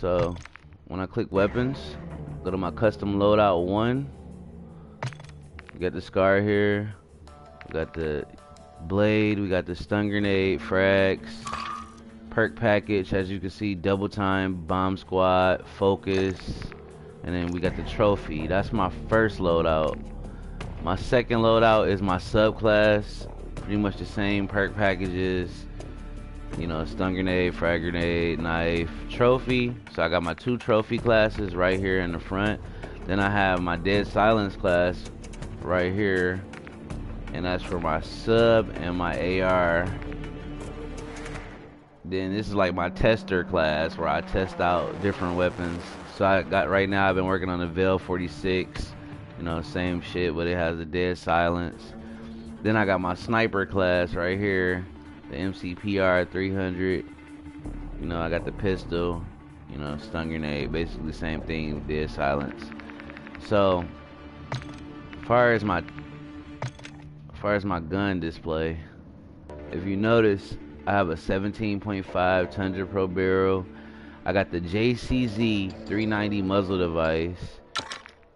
So when I click weapons, go to my custom loadout 1. We got the scar here. We got the blade. We got the stun grenade, frags, perk package. As you can see, double time, bomb squad, focus, and then we got the trophy. That's my first loadout. My second loadout is my subclass. Pretty much the same perk packages. You know, stun grenade, frag grenade, knife, trophy. So I got my 2 trophy classes right here in the front. Then I have my dead silence class right here, and that's for my sub and my AR. Then this is like my tester class where I test out different weapons. So I got right now I've been working on the Veil 46. You know, same shit, but it has a dead silence. Then I got my sniper class right here. The MCPR 300, you know, I got the pistol, you know, stun grenade, basically same thing, dead silence. So, as far as my gun display, if you notice, I have a 17.5 Tundra Pro barrel. I got the JCZ 390 muzzle device.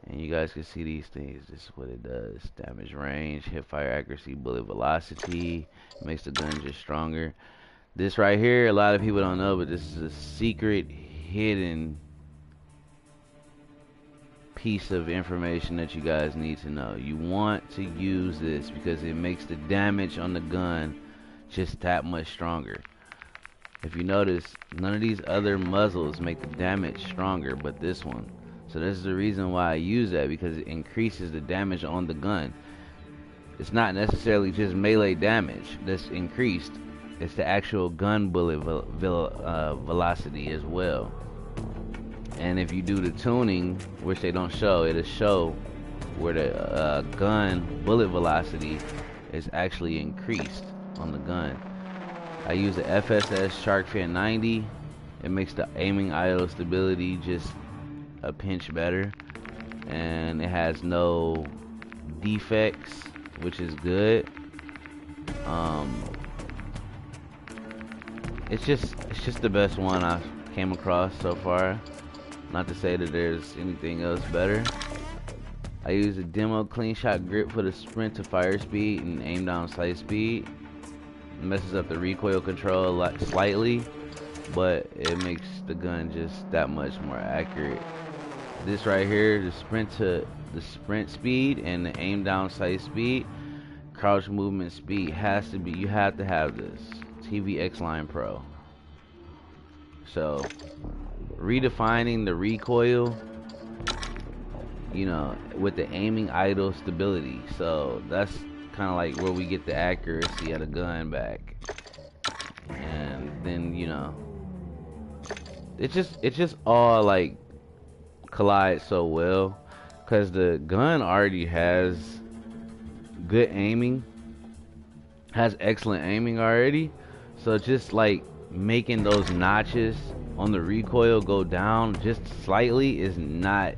And you guys can see these things. This is what it does. Damage range, hip fire accuracy, bullet velocity. It makes the gun just stronger. This right here, a lot of people don't know, but this is a secret, hidden piece of information that you guys need to know. You want to use this because it makes the damage on the gun just that much stronger. If you notice, none of these other muzzles make the damage stronger, but this one. So this is the reason why I use that, because it increases the damage on the gun. It's not necessarily just melee damage that's increased. It's the actual gun bullet velocity as well. And if you do the tuning, which they don't show, it'll show where the gun bullet velocity is actually increased on the gun. I use the FSS Champkingren Mw2. It makes the aiming idle stability just a pinch better, and it has no defects, which is good. It's just the best one I've came across so far. Not to say that there's anything else better. I use a demo clean shot grip for the sprint to fire speed and aim down sight speed. It messes up the recoil control slightly, but it makes the gun just that much more accurate. This right here, the sprint speed and the aim down sight speed, crouch movement speed has to be, you have to have this TVX Line Pro. So redefining the recoil, you know, with the aiming idle stability. So that's kind of like where we get the accuracy of the gun back. And then, you know, it's just all like collide so well, because the gun already has good aiming, has excellent aiming already. So just like making those notches on the recoil go down just slightly is not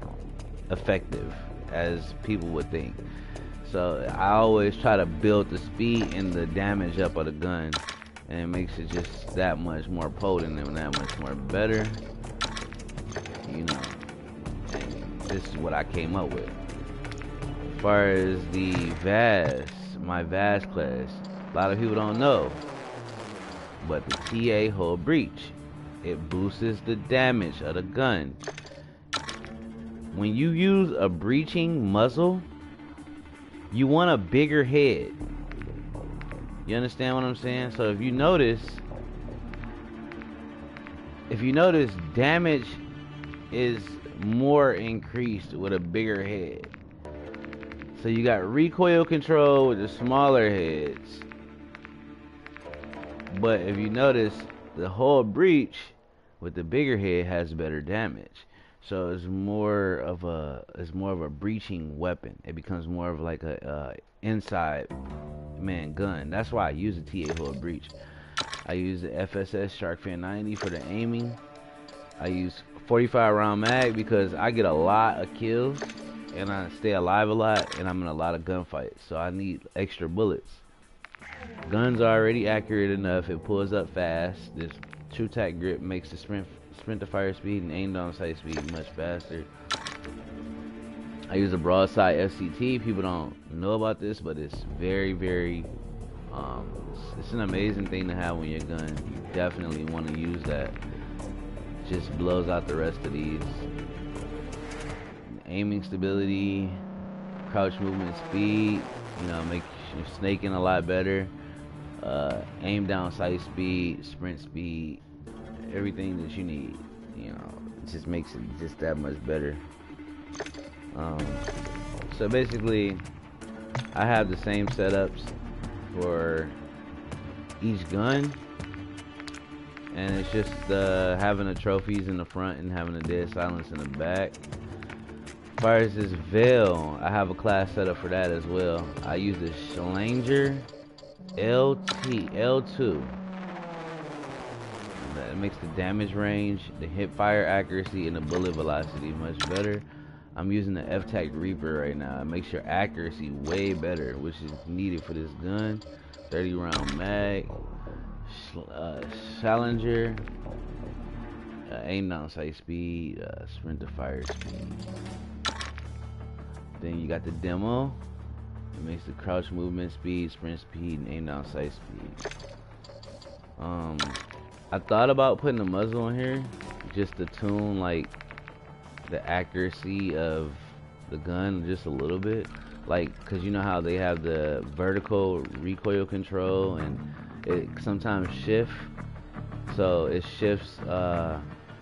effective as people would think. So I always try to build the speed and the damage up of the gun, and it makes it just that much more potent and that much more better, you know. This is what I came up with. As far as the VAS, my VAS class, a lot of people don't know, but the TA hull breach, it boosts the damage of the gun. When you use a breaching muzzle, you want a bigger head. You understand what I'm saying? So if you notice, damage is more increased with a bigger head. So you got recoil control with the smaller heads, but if you notice, the hull breach with the bigger head has better damage. So it's more of a breaching weapon. It becomes more of like a inside man gun. That's why I use the TA hull breach. I use the FSS Champkingren Mw2 for the aiming. I use 45 round mag because I get a lot of kills and I stay alive a lot, and I'm in a lot of gunfights, so I need extra bullets. Gun's already accurate enough, it pulls up fast. This true tack grip makes the sprint sprint to fire speed and aim down sight speed much faster. I use a broadside FCT. People don't know about this, but it's very, very, it's an amazing thing to have on your gun. You definitely want to use that. Just blows out the rest of these. Aiming stability, crouch movement speed, you know, make your snaking a lot better. Aim down sight speed, sprint speed, everything that you need. You know, it just makes it just that much better. So basically, I have the same setups for each gun, and it's just having the trophies in the front and having the dead silence in the back. As far as this veil, I have a class setup for that as well. I use the Champkingren L2. That makes the damage range, the hip fire accuracy, and the bullet velocity much better. I'm using the F-Tac Reaper right now. It makes your accuracy way better, which is needed for this gun. 30 round mag, Challenger, aim down sight speed, sprint to fire speed. Then you got the demo. It makes the crouch movement speed, sprint speed, and aim down sight speed. I thought about putting a muzzle on here just to tune like the accuracy of the gun just a little bit, like, cause you know how they have the vertical recoil control and it sometimes shifts, so it shifts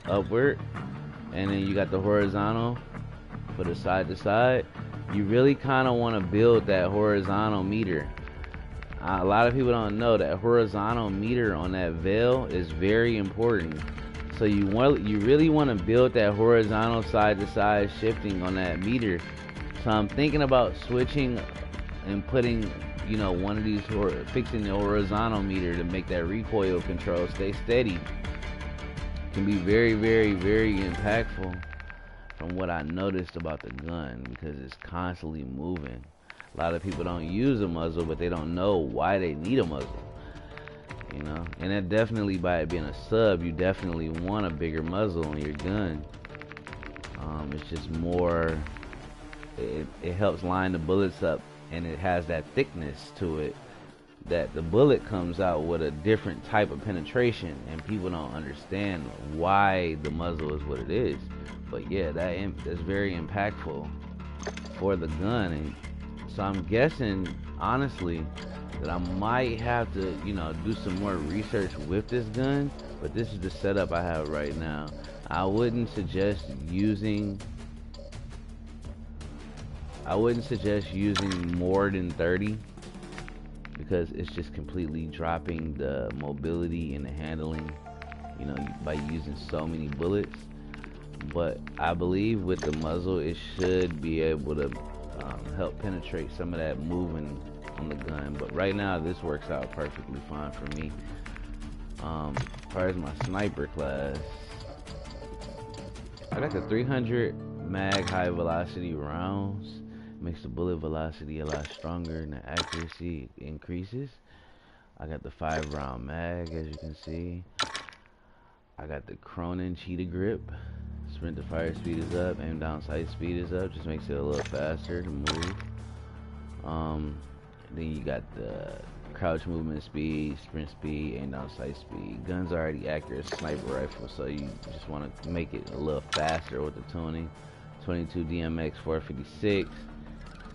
upward, and then you got the horizontal for the side to side. You really kind of want to build that horizontal meter. A lot of people don't know that horizontal meter on that veil is very important. So you really want to build that horizontal side to side shifting on that meter. So I'm thinking about switching and putting, you know, one of these, fixing the horizontal meter to make that recoil control stay steady. Can be very, very, very impactful from what I noticed about the gun, because it's constantly moving. A lot of people don't use a muzzle, but they don't know why they need a muzzle. You know, and that definitely, by it being a sub, you definitely want a bigger muzzle on your gun. It's just more, it helps line the bullets up, and it has that thickness to it that the bullet comes out with a different type of penetration, and people don't understand why the muzzle is what it is. But yeah, that's very impactful for the gun. And so I'm guessing, honestly, that I might have to, you know, do some more research with this gun, but this is the setup I have right now. I wouldn't suggest using more than 30, because it's just completely dropping the mobility and the handling, you know, by using so many bullets. But I believe with the muzzle, it should be able to help penetrate some of that moving on the gun. But right now, this works out perfectly fine for me. As far as my sniper class, I got the 300 mag high velocity rounds. Makes the bullet velocity a lot stronger and the accuracy increases. I got the 5 round mag, as you can see. I got the Cronin cheetah grip. Sprint to fire speed is up, aim down sight speed is up, just makes it a little faster to move. Then you got the crouch movement speed, sprint speed, aim down sight speed. Gun's already accurate sniper rifle, so you just want to make it a little faster with the tuning. 22 DMX 456.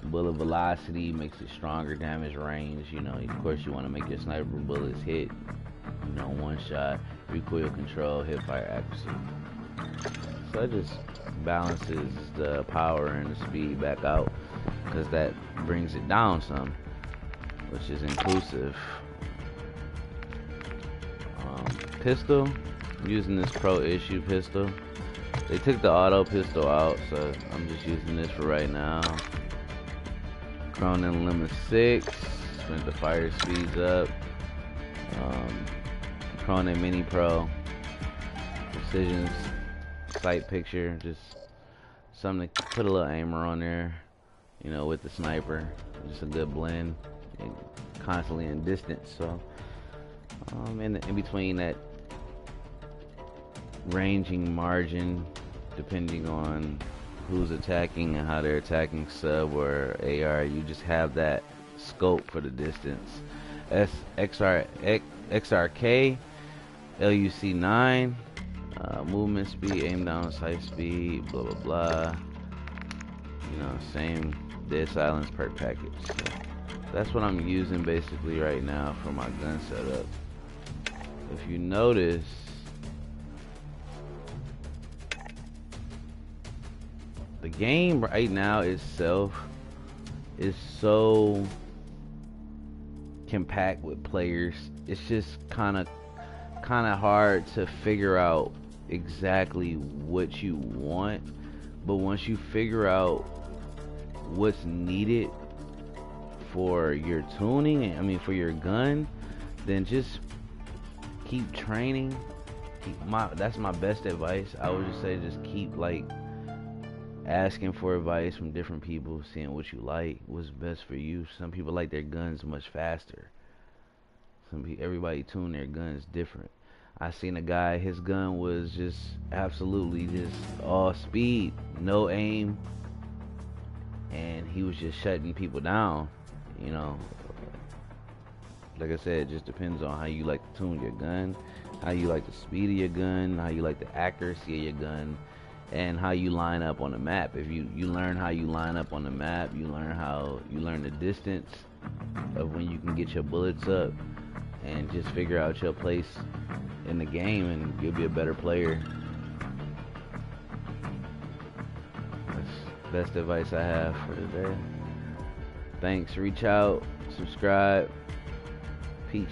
Bullet velocity makes it stronger damage range. You know, of course, you want to make your sniper bullets hit, you know, one shot. Recoil control, hip fire accuracy. So it just balances the power and the speed back out, because that brings it down some, which is inclusive. Pistol, I'm using this Pro Issue pistol. They took the auto pistol out, so I'm just using this for right now. Cronin Limit 6, sprint the fire speeds up. Cronin Mini Pro, precision sight picture, just something to put a little aimer on there, you know, with the sniper. Just a good blend, and constantly in distance. So in between that ranging margin depending on who's attacking and how they're attacking, sub or AR. You just have that scope for the distance. XRK, LUC 9, movement speed, aim down, sight speed, blah blah blah. You know, same dead silence perk package. So that's what I'm using basically right now for my gun setup. If you notice, the game right now itself is so compact with players. It's just kind of hard to figure out exactly what you want. But once you figure out what's needed for your tuning, I mean for your gun, then just keep training. That's my best advice. I would just say just keep like asking for advice from different people, seeing what you like, what's best for you. Some people like their guns much faster. Everybody tune their guns different. I seen a guy, his gun was just absolutely just all speed, no aim, and he was just shutting people down. You know, like I said, it just depends on how you like to tune your gun, how you like the speed of your gun, how you like the accuracy of your gun, and how you line up on the map. If you learn how you line up on the map, you learn the distance of when you can get your bullets up, and just figure out your place in the game, and you'll be a better player. That's the best advice I have for today. Thanks. Reach out, subscribe. Peace.